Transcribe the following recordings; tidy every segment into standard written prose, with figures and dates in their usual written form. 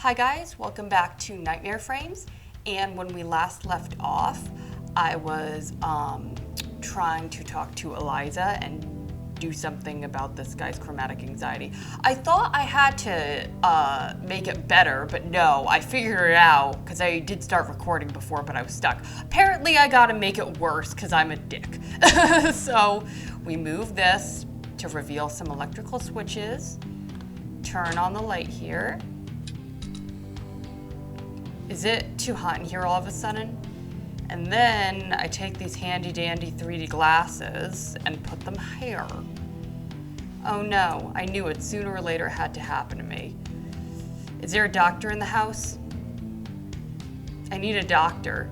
Hi guys, welcome back to Nightmare Frames. And when we last left off, I was trying to talk to Eliza and do something about this guy's chromatic anxiety. I thought I had to make it better, but no, I figured it out because I did start recording before, but I was stuck. Apparently I gotta make it worse because I'm a dick. So we move this to reveal some electrical switches, turn on the light here. Is it too hot in here all of a sudden? And then I take these handy dandy 3D glasses and put them here. Oh no, I knew it. Sooner or later it had to happen to me. Is there a doctor in the house? I need a doctor.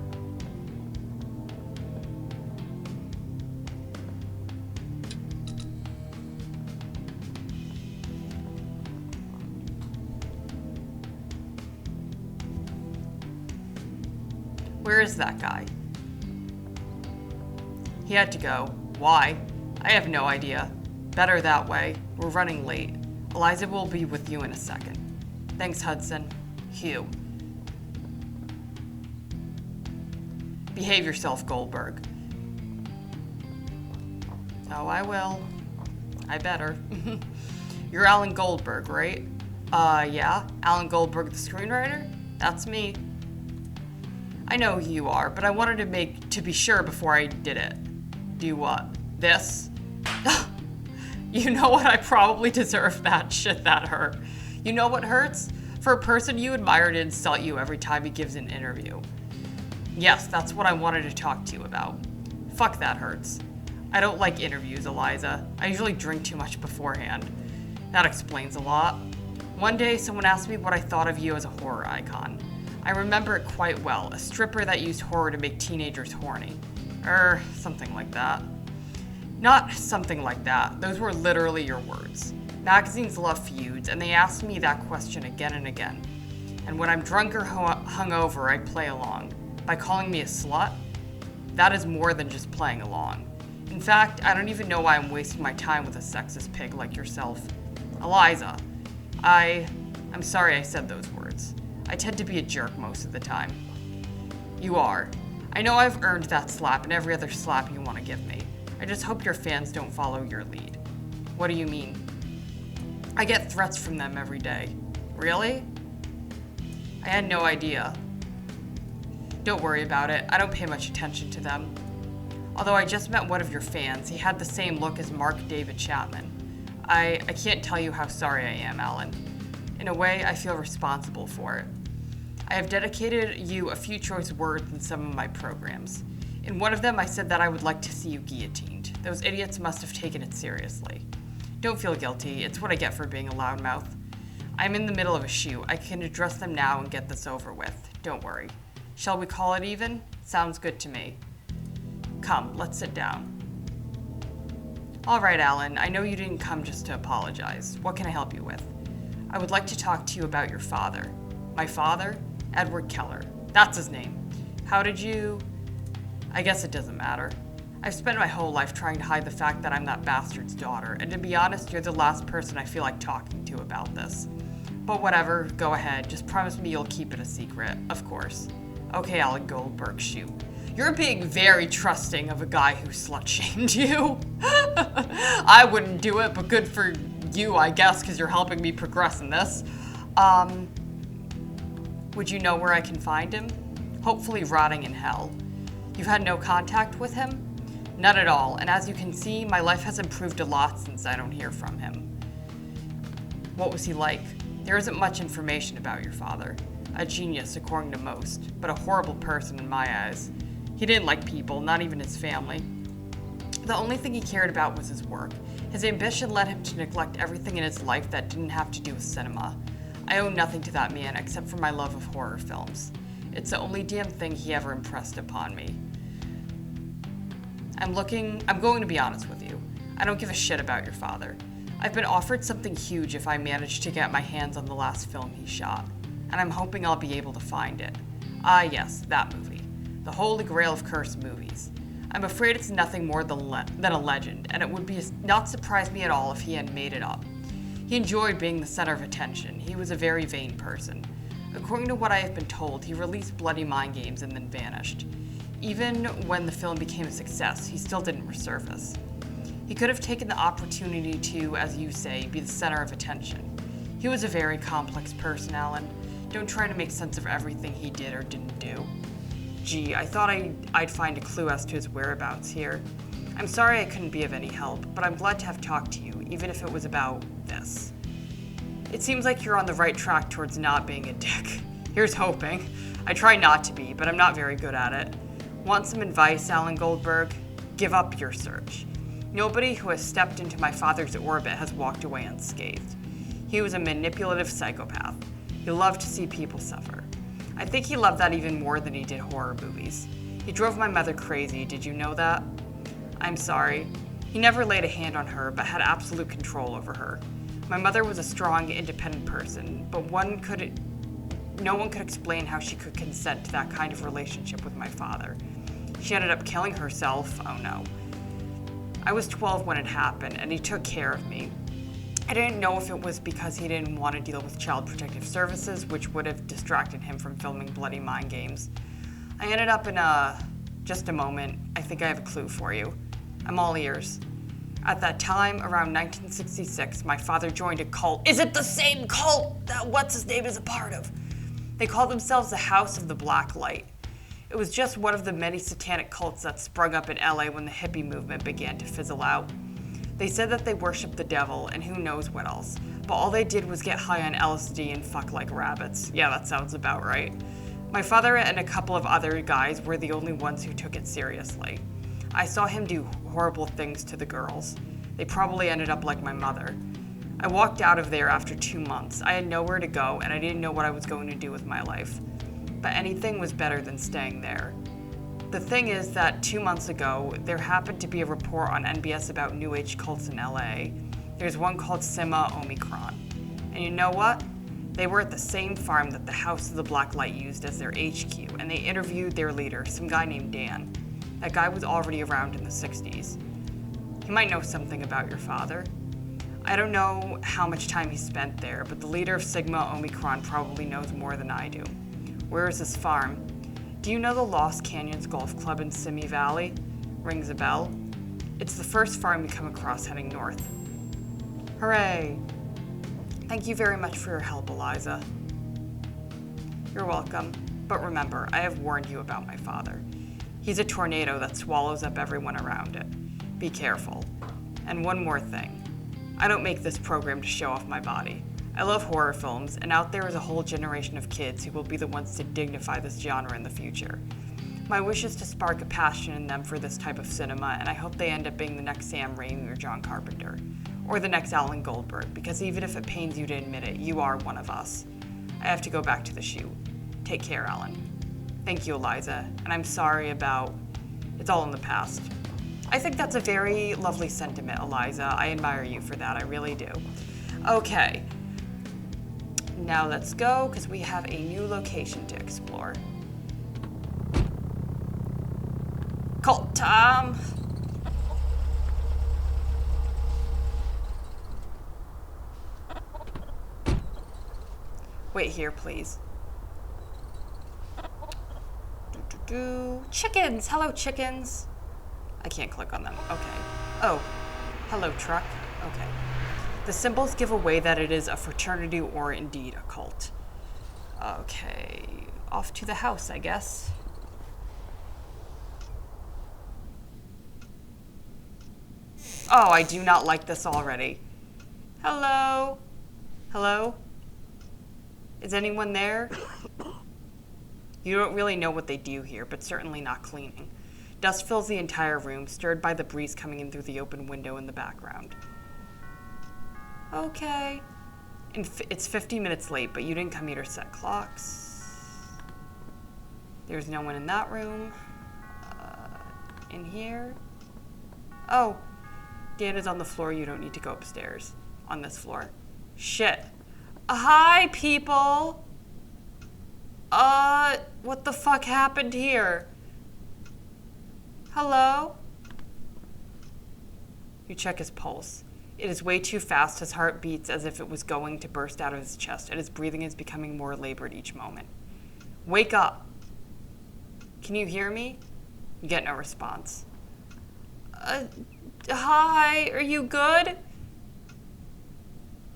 Where is that guy? He had to go. Why? I have no idea. Better that way. We're running late. Eliza will be with you in a second. Thanks, Hudson. Hugh. Behave yourself, Goldberg. Oh, I will. I better. You're Alan Goldberg, right? Yeah. Alan Goldberg, the screenwriter? That's me. I know who you are, but I wanted to be sure before I did it. Do what? This? You know what? I probably deserve that. Shit, that hurt. You know what hurts? For a person you admire to insult you every time he gives an interview. Yes, that's what I wanted to talk to you about. Fuck, that hurts. I don't like interviews, Eliza. I usually drink too much beforehand. That explains a lot. One day, someone asked me what I thought of you as a horror icon. I remember it quite well, a stripper that used horror to make teenagers horny. Something like that. Not something like that. Those were literally your words. Magazines love feuds, and they ask me that question again and again. And when I'm drunk or hungover, I play along. By calling me a slut, that is more than just playing along. In fact, I don't even know why I'm wasting my time with a sexist pig like yourself. Eliza, I'm sorry I said those words. I tend to be a jerk most of the time. You are. I know I've earned that slap and every other slap you want to give me. I just hope your fans don't follow your lead. What do you mean? I get threats from them every day. Really? I had no idea. Don't worry about it. I don't pay much attention to them. Although I just met one of your fans. He had the same look as Mark David Chapman. I can't tell you how sorry I am, Alan. In a way, I feel responsible for it. I have dedicated you a few choice words in some of my programs. In one of them, I said that I would like to see you guillotined. Those idiots must have taken it seriously. Don't feel guilty. It's what I get for being a loudmouth. I'm in the middle of a shoot. I can address them now and get this over with. Don't worry. Shall we call it even? Sounds good to me. Come, let's sit down. All right, Alan. I know you didn't come just to apologize. What can I help you with? I would like to talk to you about your father. My father? Edward Keller. That's his name. How did you... I guess it doesn't matter. I've spent my whole life trying to hide the fact that I'm that bastard's daughter, and to be honest, you're the last person I feel like talking to about this. But whatever, go ahead. Just promise me you'll keep it a secret, of course. Okay, Alan Goldberg, shoot. You're being very trusting of a guy who slut-shamed you. I wouldn't do it, but good for you, I guess, because you're helping me progress in this. Would you know where I can find him? Hopefully rotting in hell. You've had no contact with him? None at all, and as you can see, my life has improved a lot since I don't hear from him. What was he like? There isn't much information about your father. A genius, according to most, but a horrible person in my eyes. He didn't like people, not even his family. The only thing he cared about was his work. His ambition led him to neglect everything in his life that didn't have to do with cinema. I owe nothing to that man except for my love of horror films. It's the only damn thing he ever impressed upon me. I'm going to be honest with you. I don't give a shit about your father. I've been offered something huge if I manage to get my hands on the last film he shot, and I'm hoping I'll be able to find it. Ah yes, that movie. The holy grail of cursed movies. I'm afraid it's nothing more than a legend, and it would not surprise me at all if he had made it up. He enjoyed being the center of attention. He was a very vain person. According to what I have been told, he released Bloody Mind Games and then vanished. Even when the film became a success, he still didn't resurface. He could have taken the opportunity to, as you say, be the center of attention. He was a very complex person, Alan. Don't try to make sense of everything he did or didn't do. Gee, I thought I'd find a clue as to his whereabouts here. I'm sorry I couldn't be of any help, but I'm glad to have talked to you, even if it was about this. It seems like you're on the right track towards not being a dick. Here's hoping. I try not to be, but I'm not very good at it. Want some advice, Alan Goldberg? Give up your search. Nobody who has stepped into my father's orbit has walked away unscathed. He was a manipulative psychopath. He loved to see people suffer. I think he loved that even more than he did horror movies. He drove my mother crazy, did you know that? I'm sorry. He never laid a hand on her, but had absolute control over her. My mother was a strong, independent person, but no one could explain how she could consent to that kind of relationship with my father. She ended up killing herself, oh no. I was 12 when it happened, and he took care of me. I didn't know if it was because he didn't want to deal with Child Protective Services, which would have distracted him from filming Bloody Mind Games. I ended up in just a moment. I think I have a clue for you. I'm all ears. At that time, around 1966, my father joined a cult. Is it the same cult that what's-his-name is a part of? They called themselves the House of the Black Light. It was just one of the many satanic cults that sprung up in LA when the hippie movement began to fizzle out. They said that they worshiped the devil and who knows what else, but all they did was get high on LSD and fuck like rabbits. Yeah, that sounds about right. My father and a couple of other guys were the only ones who took it seriously. I saw him do horrible things to the girls. They probably ended up like my mother. I walked out of there after 2 months. I had nowhere to go and I didn't know what I was going to do with my life. But anything was better than staying there. The thing is that 2 months ago, there happened to be a report on NBS about New Age cults in LA. There's one called Sigma Omicron. And you know what? They were at the same farm that the House of the Black Light used as their HQ, and they interviewed their leader, some guy named Dan. That guy was already around in the 60s. He might know something about your father. I don't know how much time he spent there, but the leader of Sigma Omicron probably knows more than I do. Where is this farm? Do you know the Lost Canyons Golf Club in Simi Valley? Rings a bell? It's the first farm you come across heading north. Hooray! Thank you very much for your help, Eliza. You're welcome, but remember, I have warned you about my father. He's a tornado that swallows up everyone around it. Be careful. And one more thing. I don't make this program to show off my body. I love horror films, and out there is a whole generation of kids who will be the ones to dignify this genre in the future. My wish is to spark a passion in them for this type of cinema, and I hope they end up being the next Sam Raimi or John Carpenter, or the next Alan Goldberg, because even if it pains you to admit it, you are one of us. I have to go back to the shoot. Take care, Alan. Thank you, Eliza, and I'm sorry about... It's all in the past. I think that's a very lovely sentiment, Eliza. I admire you for that, I really do. Okay. Now let's go, because we have a new location to explore. Cult time! Wait here, please. Chickens! Hello, chickens! I can't click on them. Okay. Oh. Hello, truck. Okay. The symbols give away that it is a fraternity or indeed a cult. Okay. Off to the house, I guess. Oh, I do not like this already. Hello? Hello? Is anyone there? You don't really know what they do here, but certainly not cleaning. Dust fills the entire room, stirred by the breeze coming in through the open window in the background. Okay. It's 50 minutes late, but you didn't come here to set clocks. There's no one in that room. In here? Oh. Dan is on the floor. You don't need to go upstairs. On this floor. Shit. Hi, people! What the fuck happened here? Hello? You check his pulse. It is way too fast. His heart beats as if it was going to burst out of his chest, and his breathing is becoming more labored each moment. Wake up. Can you hear me? You get no response. Hi, are you good?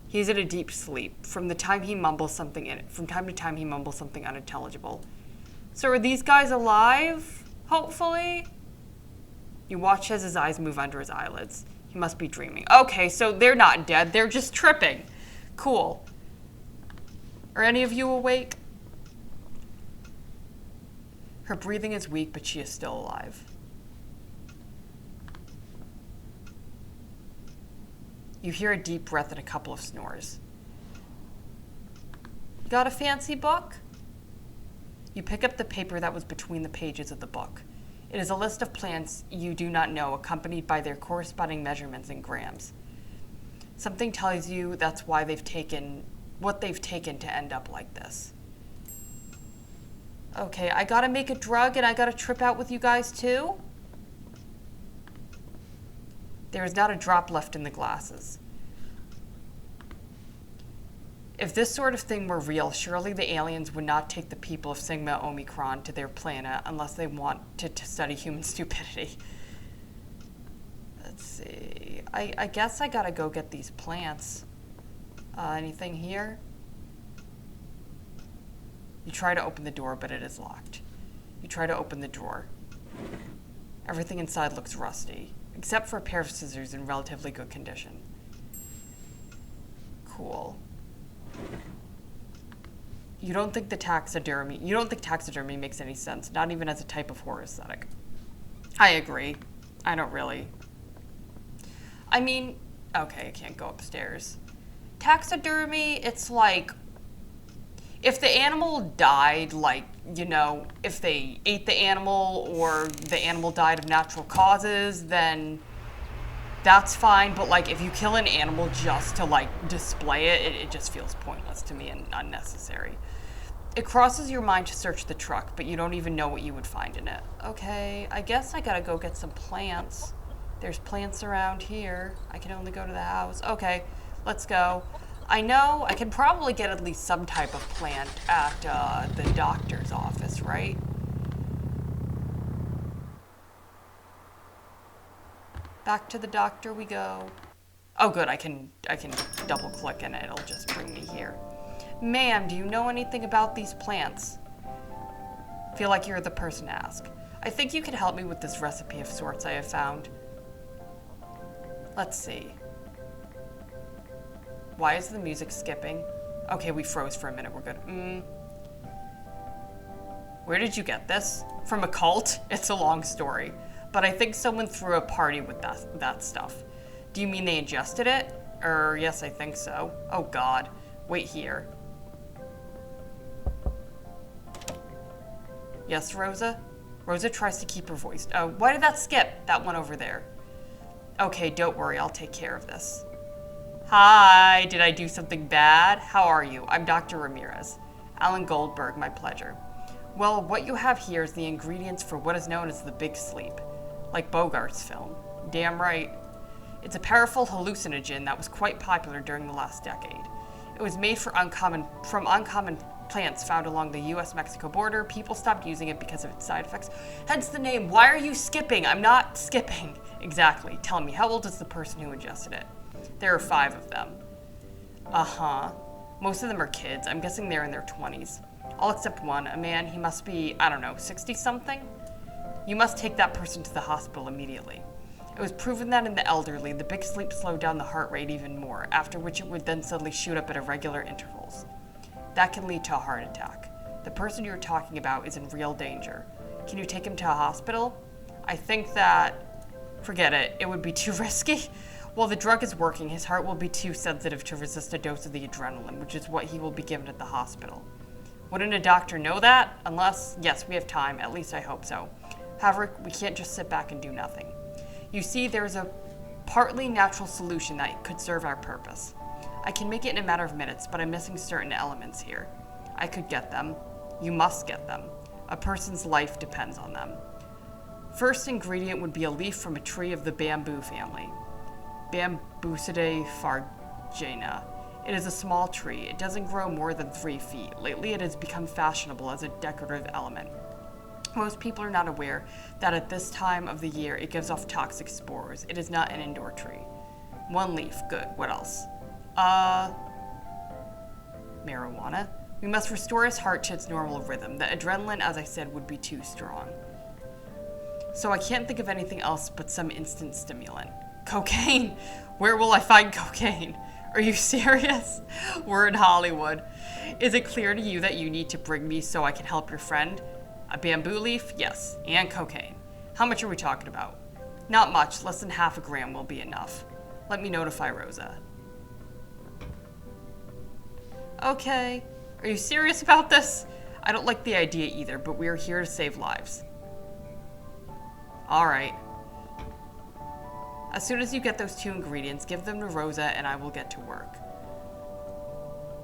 He's in a deep sleep. From time to time he mumbles something unintelligible. So are these guys alive? Hopefully? You watch as his eyes move under his eyelids. He must be dreaming. Okay, so they're not dead. They're just tripping. Cool. Are any of you awake? Her breathing is weak, but she is still alive. You hear a deep breath and a couple of snores. You got a fancy book? You pick up the paper that was between the pages of the book. It is a list of plants you do not know, accompanied by their corresponding measurements in grams. Something tells you that's why what they've taken to end up like this. Okay, I gotta make a drug and I gotta trip out with you guys too? There is not a drop left in the glasses. If this sort of thing were real, surely the aliens would not take the people of Sigma Omicron to their planet unless they wanted to study human stupidity. Let's see. I guess I gotta go get these plants. Anything here? You try to open the door, but it is locked. You try to open the drawer. Everything inside looks rusty, except for a pair of scissors in relatively good condition. Cool. You don't think taxidermy makes any sense, not even as a type of horror aesthetic. I agree. I don't really. I mean, okay, I can't go upstairs. Taxidermy, it's like, if the animal died, like, you know, if they ate the animal or the animal died of natural causes, then that's fine. But, like, if you kill an animal just to, like, display it, it just feels pointless to me and unnecessary. It crosses your mind to search the truck, but you don't even know what you would find in it. Okay, I guess I gotta go get some plants. There's plants around here. I can only go to the house. Okay, let's go. I know I can probably get at least some type of plant at the doctor's office, right? Back to the doctor we go. Oh good, I can double click and it'll just bring me here. Ma'am, do you know anything about these plants? Feel like you're the person to ask. I think you can help me with this recipe of sorts I have found. Let's see. Why is the music skipping? Okay, we froze for a minute, we're good. Where did you get this? From a cult? It's a long story. But I think someone threw a party with that stuff. Do you mean they ingested it? Yes, I think so. Oh god. Wait here. Yes, Rosa? Rosa tries to keep her voice. Oh, why did that skip? That one over there. Okay, don't worry, I'll take care of this. Hi, did I do something bad? How are you? I'm Dr. Ramirez. Alan Goldberg, my pleasure. Well, what you have here is the ingredients for what is known as the Big Sleep. Like Bogart's film. Damn right. It's a powerful hallucinogen that was quite popular during the last decade. It was made from uncommon plants found along the US-Mexico border. People stopped using it because of its side effects. Hence the name. Why are you skipping? I'm not skipping. Exactly. Tell me, how old is the person who ingested it? There are 5 of them. Uh-huh. Most of them are kids. I'm guessing they're in their 20s. All except one, a man. He must be, I don't know, 60-something? You must take that person to the hospital immediately. It was proven that in the elderly, the Big Sleep slowed down the heart rate even more, after which it would then suddenly shoot up at irregular intervals. That can lead to a heart attack. The person you're talking about is in real danger. Can you take him to a hospital? I think that... Forget it. It would be too risky. While the drug is working, his heart will be too sensitive to resist a dose of the adrenaline, which is what he will be given at the hospital. Wouldn't a doctor know that? Unless, yes, we have time. At least I hope so. However, we can't just sit back and do nothing. You see, there's a partly natural solution that could serve our purpose. I can make it in a matter of minutes, but I'm missing certain elements here. I could get them. You must get them. A person's life depends on them. First ingredient would be a leaf from a tree of the bamboo family. Bambusidae fargena. It is a small tree. It doesn't grow more than 3 feet. Lately, it has become fashionable as a decorative element. Most people are not aware that at this time of the year, it gives off toxic spores. It is not an indoor tree. 1 leaf. Good. What else? Marijuana. We must restore his heart to its normal rhythm. The adrenaline, as I said, would be too strong. So I can't think of anything else but some instant stimulant. Cocaine? Where will I find cocaine? Are you serious? We're in Hollywood. Is it clear to you that you need to bring me so I can help your friend? A bamboo leaf? Yes. And cocaine. How much are we talking about? Not much. Less than half a gram will be enough. Let me notify Rosa. Okay. Are you serious about this? I don't like the idea either, but we're here to save lives. Alright. As soon as you get those 2 ingredients, give them to Rosa and I will get to work.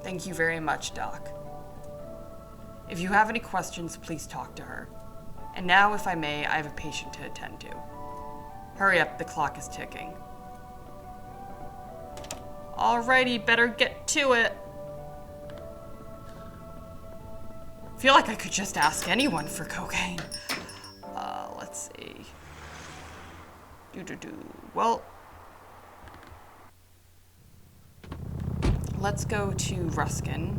Thank you very much, Doc. If you have any questions, please talk to her. And now, if I may, I have a patient to attend to. Hurry up, the clock is ticking. Alrighty, better get to it. I feel like I could just ask anyone for cocaine. Let's see. Well, let's go to Ruskin,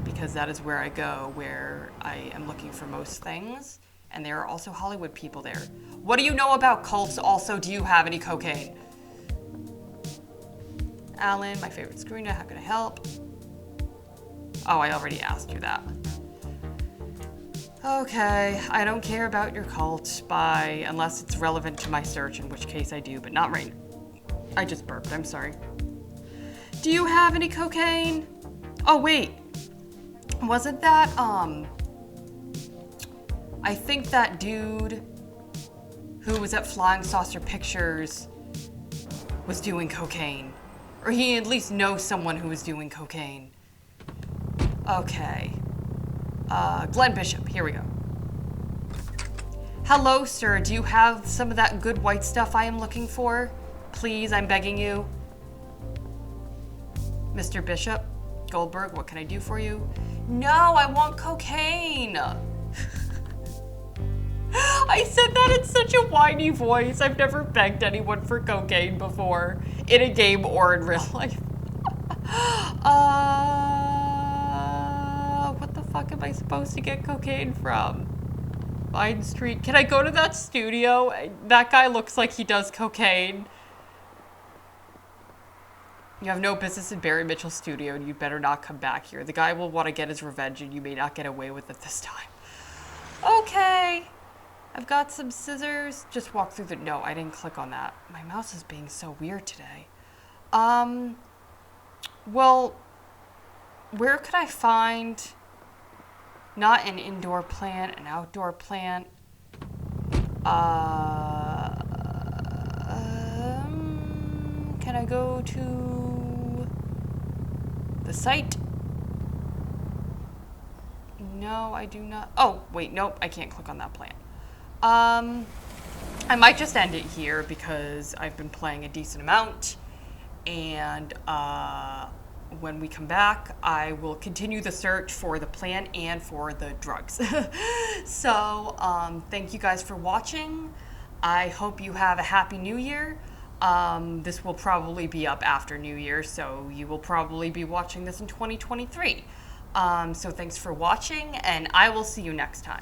because that is where I go, where I am looking for most things, and there are also Hollywood people there. What do you know about cults? Also, do you have any cocaine? Alan, my favorite screener, how can I help? Oh, I already asked you that. Okay, I don't care about your cult unless it's relevant to my search, in which case I do, but not right now. I just burped, I'm sorry. Do you have any cocaine? Oh, wait. Wasn't that, I think that dude who was at Flying Saucer Pictures was doing cocaine. Or he at least knows someone who was doing cocaine. Okay. Glenn Bishop, here we go. Hello, sir. Do you have some of that good white stuff I am looking for? Please, I'm begging you. Mr. Bishop, Goldberg, what can I do for you? No, I want cocaine. I said that in such a whiny voice. I've never begged anyone for cocaine before, in a game or in real life. What the fuck am I supposed to get cocaine from? Vine Street. Can I go to that studio? That guy looks like he does cocaine. You have no business in Barry Mitchell's studio, and you better not come back here. The guy will want to get his revenge, and you may not get away with it this time. Okay. I've got some scissors. Just walk through the... No, I didn't click on that. My mouse is being so weird today. Well, where could I find... Not an indoor plant, an outdoor plant. Can I go to the site? No, I do not. Oh, wait, nope, I can't click on that plant. I might just end it here because I've been playing a decent amount, and when we come back, I will continue the search for the plant and for the drugs. So, thank you guys for watching. I hope you have a happy new year. This will probably be up after New Year, so you will probably be watching this in 2023. So thanks for watching, and I will see you next time.